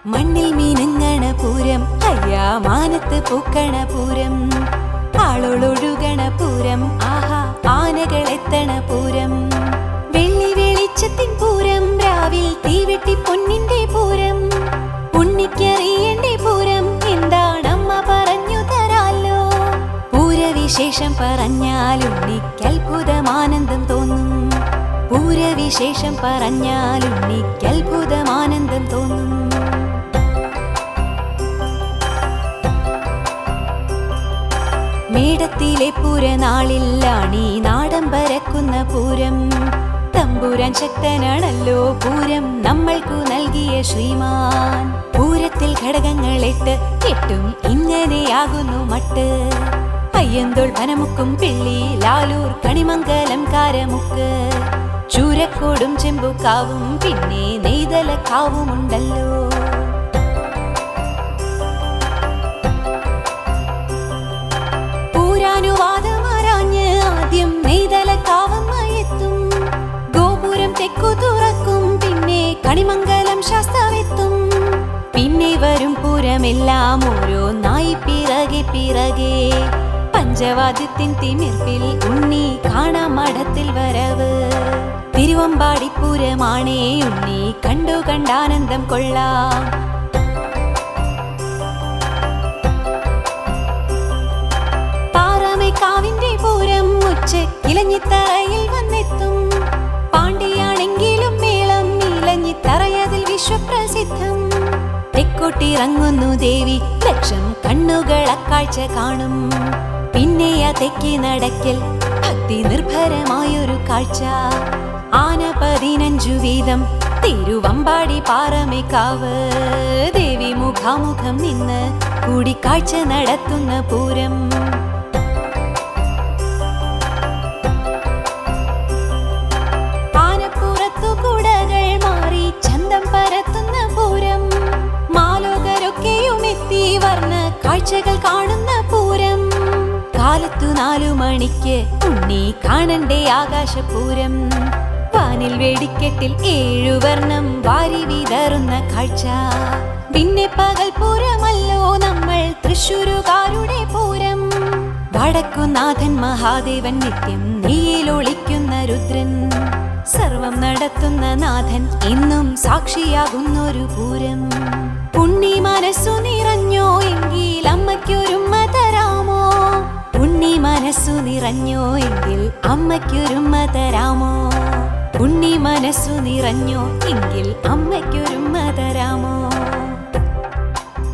മണ്ണിൽ മീനുങ്ങണ പൂരം, അയ്യാ മാനത്ത് പൂക്കണ പൂരം, ആളൊഴുകണ പൂരം, ആഹാ ആനകൾ എത്തണ പൂരം, വെള്ളി വെളിച്ചത്തിൻ പൂരം, രാവിൽ തീവെട്ടി പൊന്നിന്റെ പൂരം, ഉണ്ണിക്കറിയണ്ടേ പൂരം, എന്താണമ്മ പറഞ്ഞു തരാലോ. പൂരവിശേഷം പറഞ്ഞാൽ ഉണ്ണിക്ക് അത്ഭുതമാനന്ദം തോന്നും, പൂരവിശേഷം പറഞ്ഞാൽ ഉണ്ണിക്ക് അത്ഭുതമാനന്ദം തോന്നും. മേടത്തിലെ പൂരനാളിലാണീ നാടൻ പരക്കുന്ന പൂരം, തമ്പുരാൻ ശക്തനാണല്ലോ പൂരം നമ്മൾക്കു നൽകിയ ശ്രീമാൻ. പൂരത്തിൽ ഘടകങ്ങളിട്ട് കെട്ടും ഇങ്ങനെയാകുന്നു മട്ട്, അയ്യന്തോൾ പനമുക്കും പിള്ളി ലാലൂർ കണിമംഗലം കാരമുക്ക്, ചൂരക്കോടും ചെമ്പുക്കാവും പിന്നെ നെയ്തലക്കാവുമുണ്ടല്ലോ. പൂരാനുവാദമാരാഞ്ഞ് ആദ്യം നെയ്തലക്കാവമ്മയെത്തും, ഗോപുരം തെക്കു തുറക്കും പിന്നെ കണിമംഗലം ശാസ്താവെത്തും, പിന്നെ വരും പൂരമെല്ലാം ഓരോന്നായി പിറകെ പിറകെ, പഞ്ചവാദ്യത്തിൻ തിമിർപ്പിൽ ഉണ്ണി കാണാം മഠത്തിൽ വരവ്. തിരുവമ്പാടിപ്പൂരമാണേ ഉണ്ണി കണ്ടു കണ്ടാനന്ദം കൊള്ളാം. പാറമേക്കാവിന്റെ പൂരം ഉച്ചക്കിലഞ്ഞിത്തറയിൽ വന്നെത്തും, പാണ്ടിയാണെങ്കിലും മേളം ഇലഞ്ഞിത്തറയതിൽ വിശ്വപ്രസിദ്ധം. തെക്കോട്ടിറങ്ങുന്നു ദേവി, ലക്ഷം കണ്ണുകൾ അക്കാഴ്ച കാണും, പിന്നെ ആ തെക്കി നടക്കൽ ഭക്തി നിർഭരമായൊരു കാഴ്ച. ആന 15 വീതം തിരുവമ്പാടി പാറമേക്കാവ്, ദേവി മുഖാമുഖം നിന്ന് കൂടിക്കാഴ്ച നടത്തുന്ന പൂരം. ആനപ്പുറത്തു കുടകൾ മാറി ചന്തം പരത്തുന്ന പൂരം, മാലോകരൊക്കെയും എത്തി വർണ്ണ കാഴ്ചകൾ കാണുന്ന പൂരം. കാലത്തു 4 മണിക്ക് ഉണ്ണി കാണണ്ടേ ആകാശപൂരം, വാനിൽ വെടിക്കെട്ടിൽ 7 വർണ്ണം വാരി വിതറുന്ന കാഴ്ച. പിന്നെ പകൽ പൂരമല്ലോ നമ്മൾ തൃശ്ശൂരുകാരുടെ പൂരം, വടക്കുനാഥൻ മഹാദേവൻ നിത്യം നീയിലൊളിക്കുന്ന രുദ്രൻ, സർവം നടത്തുന്ന നാഥൻ ഇന്നും സാക്ഷിയാകുന്നൊരു പൂരം. ഉണ്ണി മനസ്സു നിറഞ്ഞോ എങ്കിൽ അമ്മയ്ക്കൊരുമ്മ തരാമോ, ഉണ്ണി മനസ്സു നിറഞ്ഞോ എങ്കിൽ അമ്മയ്ക്കൊരുമ്മ തരാമോ, ഉണ്ണി മനസ്സു നിറഞ്ഞോ എങ്കിൽ അമ്മയ്ക്കൊരുമ്മ തരാമോ.